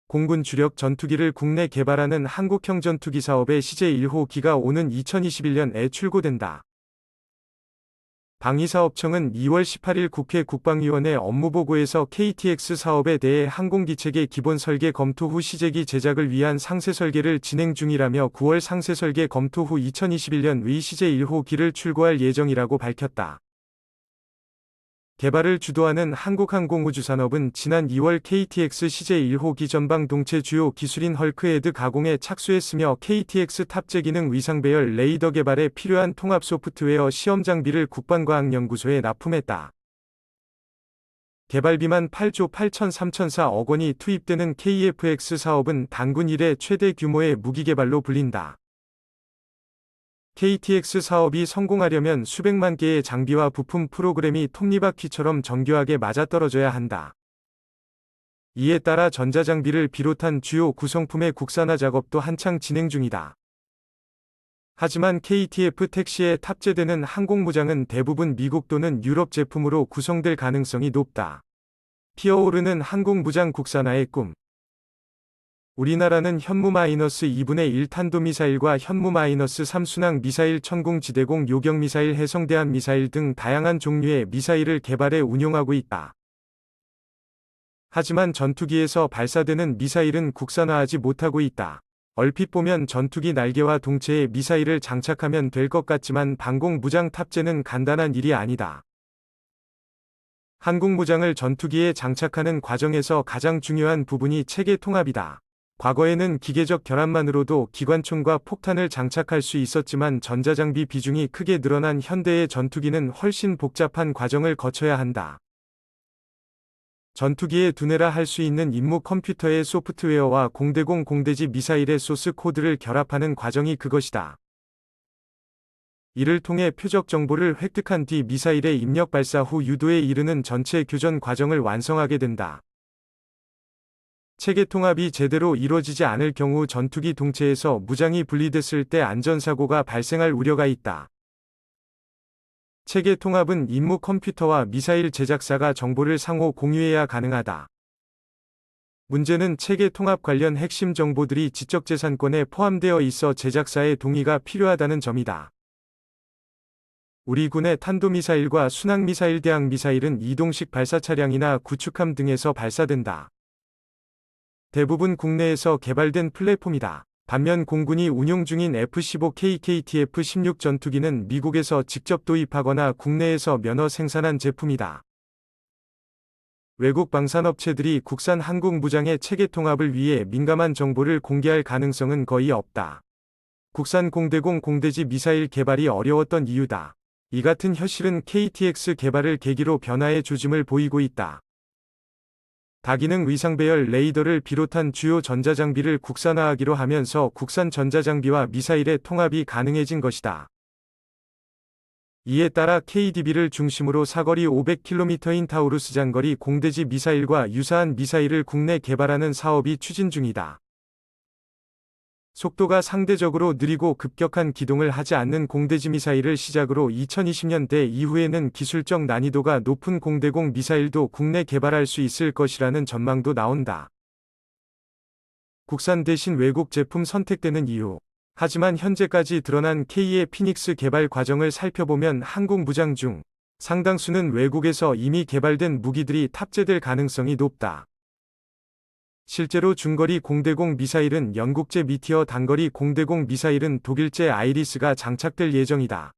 공군 주력 전투기를 국내 개발하는 한국형 전투기 사업의 시제 1호기가 오는 2021년에 출고된다. 방위사업청은 2월 18일 국회 국방위원회 업무보고에서 KTX 사업에 대해 항공기체계 기본 설계 검토 후 시제기 제작을 위한 상세 설계를 진행 중이라며 9월 상세 설계 검토 후 2021년의 시제 1호기를 출고할 예정이라고 밝혔다. 개발을 주도하는 한국항공우주산업은 지난 2월 KTX 시제 1호기 전방 동체 주요 기술인 헐크헤드 가공에 착수했으며 KTX 탑재 기능 위상 배열 레이더 개발에 필요한 통합 소프트웨어 시험 장비를 국방과학연구소에 납품했다. 개발비만 8조 8,304억 원이 투입되는 KF-X 사업은 단군 이래 최대 규모의 무기개발로 불린다. KTX 사업이 성공하려면 수백만 개의 장비와 부품 프로그램이 톱니바퀴처럼 정교하게 맞아떨어져야 한다. 이에 따라 전자장비를 비롯한 주요 구성품의 국산화 작업도 한창 진행 중이다. 하지만 KTF 택시에 탑재되는 항공무장은 대부분 미국 또는 유럽 제품으로 구성될 가능성이 높다. 피어오르는 항공무장 국산화의 꿈. 우리나라는 현무-2분의 1 탄도미사일과 현무-3 순항 미사일, 천공지대공 요격미사일, 해성대함 미사일 등 다양한 종류의 미사일을 개발해 운용하고 있다. 하지만 전투기에서 발사되는 미사일은 국산화하지 못하고 있다. 얼핏 보면 전투기 날개와 동체에 미사일을 장착하면 될 것 같지만 방공무장 탑재는 간단한 일이 아니다. 항공무장을 전투기에 장착하는 과정에서 가장 중요한 부분이 체계 통합이다. 과거에는 기계적 결합만으로도 기관총과 폭탄을 장착할 수 있었지만 전자장비 비중이 크게 늘어난 현대의 전투기는 훨씬 복잡한 과정을 거쳐야 한다. 전투기에 두뇌라 할 수 있는 임무 컴퓨터의 소프트웨어와 공대공 공대지 미사일의 소스 코드를 결합하는 과정이 그것이다. 이를 통해 표적 정보를 획득한 뒤 미사일의 입력 발사 후 유도에 이르는 전체 교전 과정을 완성하게 된다. 체계 통합이 제대로 이루어지지 않을 경우 전투기 동체에서 무장이 분리됐을 때 안전사고가 발생할 우려가 있다. 체계 통합은 임무 컴퓨터와 미사일 제작사가 정보를 상호 공유해야 가능하다. 문제는 체계 통합 관련 핵심 정보들이 지적재산권에 포함되어 있어 제작사의 동의가 필요하다는 점이다. 우리 군의 탄도미사일과 순항미사일, 대항미사일은 이동식 발사차량이나 구축함 등에서 발사된다. 대부분 국내에서 개발된 플랫폼이다. 반면 공군이 운용 중인 F-15K, KTF-16 전투기는 미국에서 직접 도입하거나 국내에서 면허 생산한 제품이다. 외국 방산업체들이 국산 항공무장의 체계 통합을 위해 민감한 정보를 공개할 가능성은 거의 없다. 국산 공대공 공대지 미사일 개발이 어려웠던 이유다. 이 같은 현실은 KTX 개발을 계기로 변화의 조짐을 보이고 있다. 다기능 위상배열 레이더를 비롯한 주요 전자장비를 국산화하기로 하면서 국산 전자장비와 미사일의 통합이 가능해진 것이다. 이에 따라 KDB를 중심으로 사거리 500km인 타우루스 장거리 공대지 미사일과 유사한 미사일을 국내 개발하는 사업이 추진 중이다. 속도가 상대적으로 느리고 급격한 기동을 하지 않는 공대지 미사일을 시작으로 2020년대 이후에는 기술적 난이도가 높은 공대공 미사일도 국내 개발할 수 있을 것이라는 전망도 나온다. 국산 대신 외국 제품 선택되는 이유. 하지만 현재까지 드러난 K의 피닉스 개발 과정을 살펴보면 항공무장 중 상당수는 외국에서 이미 개발된 무기들이 탑재될 가능성이 높다. 실제로 중거리 공대공 미사일은 영국제 미티어, 단거리 공대공 미사일은 독일제 아이리스가 장착될 예정이다.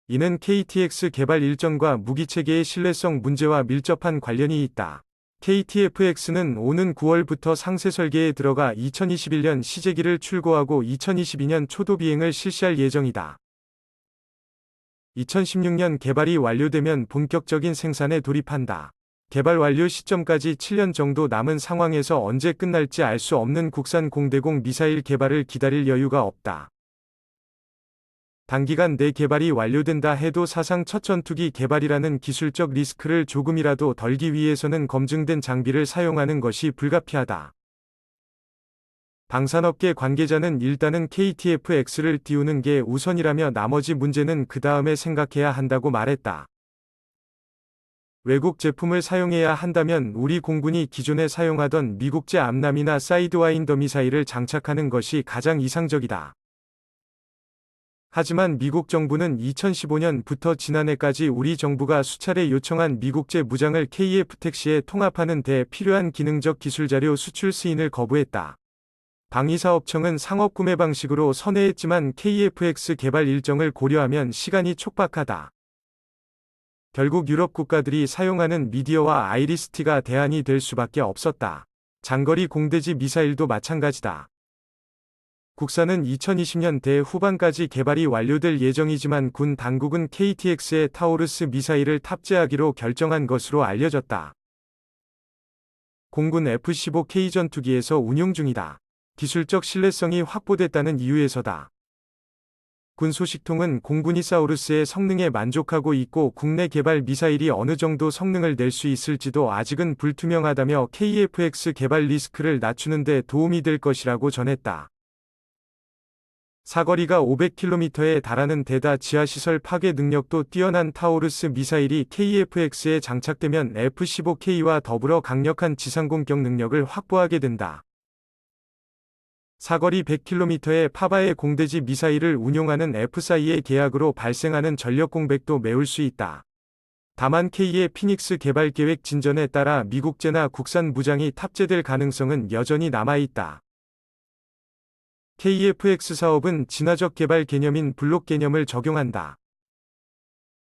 이는 KTX 개발 일정과 무기체계의 신뢰성 문제와 밀접한 관련이 있다. KTF-X는 오는 9월부터 상세 설계에 들어가 2021년 시제기를 출고하고 2022년 초도 비행을 실시할 예정이다. 2016년 개발이 완료되면 본격적인 생산에 돌입한다. 개발 완료 시점까지 7년 정도 남은 상황에서 언제 끝날지 알 수 없는 국산 공대공 미사일 개발을 기다릴 여유가 없다. 단기간 내 개발이 완료된다 해도 사상 첫 전투기 개발이라는 기술적 리스크를 조금이라도 덜기 위해서는 검증된 장비를 사용하는 것이 불가피하다. 방산업계 관계자는 일단은 KTF-X를 띄우는 게 우선이라며 나머지 문제는 그 다음에 생각해야 한다고 말했다. 외국 제품을 사용해야 한다면 우리 공군이 기존에 사용하던 미국제 암람이나 사이드와인더 미사일을 장착하는 것이 가장 이상적이다. 하지만 미국 정부는 2015년부터 지난해까지 우리 정부가 수차례 요청한 미국제 무장을 KF-택시에 통합하는 데 필요한 기능적 기술자료 수출 승인을 거부했다. 방위사업청은 상업 구매 방식으로 선회했지만 KF-X 개발 일정을 고려하면 시간이 촉박하다. 결국 유럽 국가들이 사용하는 미디어와 아이리스-T가 대안이 될 수밖에 없었다. 장거리 공대지 미사일도 마찬가지다. 국산은 2020년대 후반까지 개발이 완료될 예정이지만 군 당국은 KT-X에 타우루스 미사일을 탑재하기로 결정한 것으로 알려졌다. 공군 F-15K 전투기에서 운용 중이다. 기술적 신뢰성이 확보됐다는 이유에서다. 군 소식통은 공군이 사우루스의 성능에 만족하고 있고 국내 개발 미사일이 어느 정도 성능을 낼 수 있을지도 아직은 불투명하다며 KF-X 개발 리스크를 낮추는 데 도움이 될 것이라고 전했다. 사거리가 500km에 달하는 데다 지하시설 파괴 능력도 뛰어난 타우루스 미사일이 KF-X에 장착되면 F-15K와 더불어 강력한 지상공격 능력을 확보하게 된다. 사거리 100km의 파바의 공대지 미사일을 운용하는 F사이의 계약으로 발생하는 전력 공백도 메울 수 있다. 다만 K의 피닉스 개발 계획 진전에 따라 미국제나 국산 무장이 탑재될 가능성은 여전히 남아있다. KF-X 사업은 진화적 개발 개념인 블록 개념을 적용한다.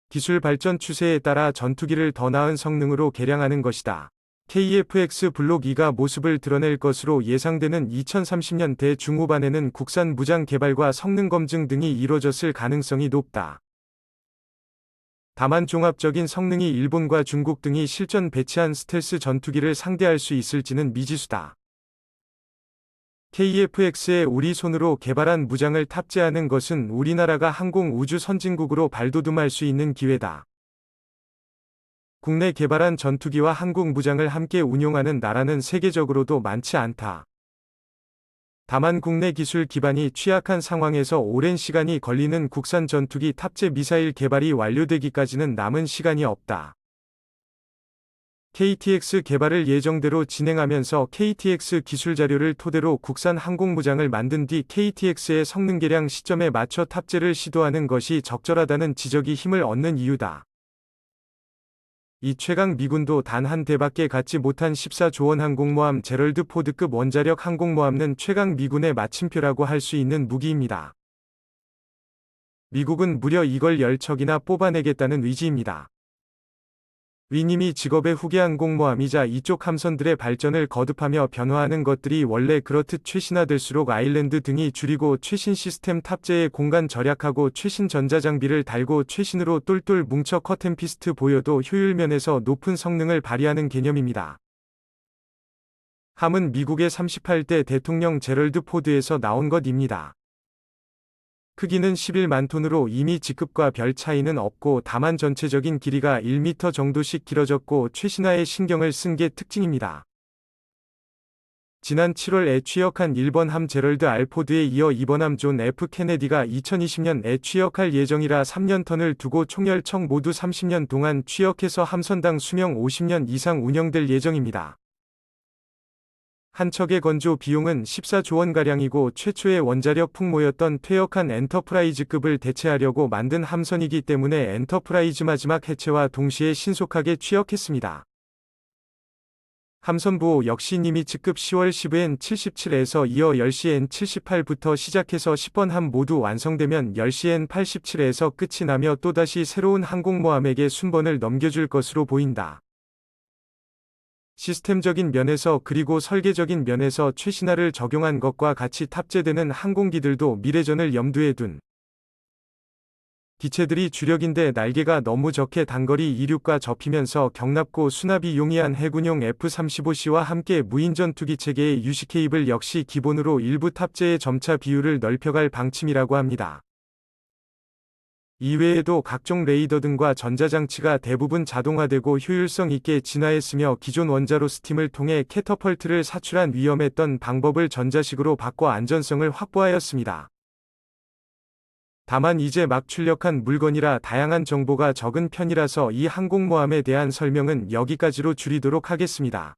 기술 발전 추세에 따라 전투기를 더 나은 성능으로 개량하는 것이다. KF-X 블록 2가 모습을 드러낼 것으로 예상되는 2030년대 중후반에는 국산 무장 개발과 성능 검증 등이 이뤄졌을 가능성이 높다. 다만 종합적인 성능이 일본과 중국 등이 실전 배치한 스텔스 전투기를 상대할 수 있을지는 미지수다. KF-X에 우리 손으로 개발한 무장을 탑재하는 것은 우리나라가 항공 우주 선진국으로 발돋움할 수 있는 기회다. 국내 개발한 전투기와 항공 무장을 함께 운용하는 나라는 세계적으로도 많지 않다. 다만 국내 기술 기반이 취약한 상황에서 오랜 시간이 걸리는 국산 전투기 탑재 미사일 개발이 완료되기까지는 남은 시간이 없다. KT-X 개발을 예정대로 진행하면서 KT-X 기술 자료를 토대로 국산 항공 무장을 만든 뒤 KT-X의 성능 개량 시점에 맞춰 탑재를 시도하는 것이 적절하다는 지적이 힘을 얻는 이유다. 이 최강 미군도 단 한 대밖에 갖지 못한 14조 원 항공모함 제럴드 포드급 원자력 항공모함은 최강 미군의 마침표라고 할 수 있는 무기입니다. 미국은 무려 이걸 10척이나 뽑아내겠다는 의지입니다. 위님이 직업의 후계 항공모함이자 이쪽 함선들의 발전을 거듭하며 변화하는 것들이 원래 그렇듯 최신화될수록 아일랜드 등이 줄이고 최신 시스템 탑재에 공간 절약하고 최신 전자장비를 달고 최신으로 똘똘 뭉쳐 컷앤피스트 보여도 효율 면에서 높은 성능을 발휘하는 개념입니다. 함은 미국의 38대 대통령 제럴드 포드에서 나온 것입니다. 크기는 11만 톤으로 이미 G급과 별 차이는 없고 다만 전체적인 길이가 1m 정도씩 길어졌고 최신화에 신경을 쓴 게 특징입니다. 지난 7월에 취역한 1번 함 제럴드 R 포드에 이어 2번 함 존 F 케네디가 2020년에 취역할 예정이라 3년 턴을 두고 총 10척 모두 30년 동안 취역해서 함선당 수명 50년 이상 운영될 예정입니다. 한 척의 건조 비용은 14조 원가량이고 최초의 원자력 풍모였던 퇴역한 엔터프라이즈급을 대체하려고 만든 함선이기 때문에 엔터프라이즈 마지막 해체와 동시에 신속하게 취역했습니다. 함선부호 역시 니미츠급 10월 10엔 77에서 이어 10시엔 78부터 시작해서 10번 함 모두 완성되면 10시엔 87에서 끝이 나며 또다시 새로운 항공모함에게 순번을 넘겨줄 것으로 보인다. 시스템적인 면에서 그리고 설계적인 면에서 최신화를 적용한 것과 같이 탑재되는 항공기들도 미래전을 염두에 둔 기체들이 주력인데 날개가 너무 적게 단거리 이륙과 접히면서 경납고 수납이 용이한 해군용 F-35C와 함께 무인전투기 체계의 유시 케이블 역시 기본으로 일부 탑재의 점차 비율을 넓혀갈 방침이라고 합니다. 이외에도 각종 레이더 등과 전자장치가 대부분 자동화되고 효율성 있게 진화했으며 기존 원자로 스팀을 통해 캐터펄트를 사출한 위험했던 방법을 전자식으로 바꿔 안전성을 확보하였습니다. 다만 이제 막 출력한 물건이라 다양한 정보가 적은 편이라서 이 항공모함에 대한 설명은 여기까지로 줄이도록 하겠습니다.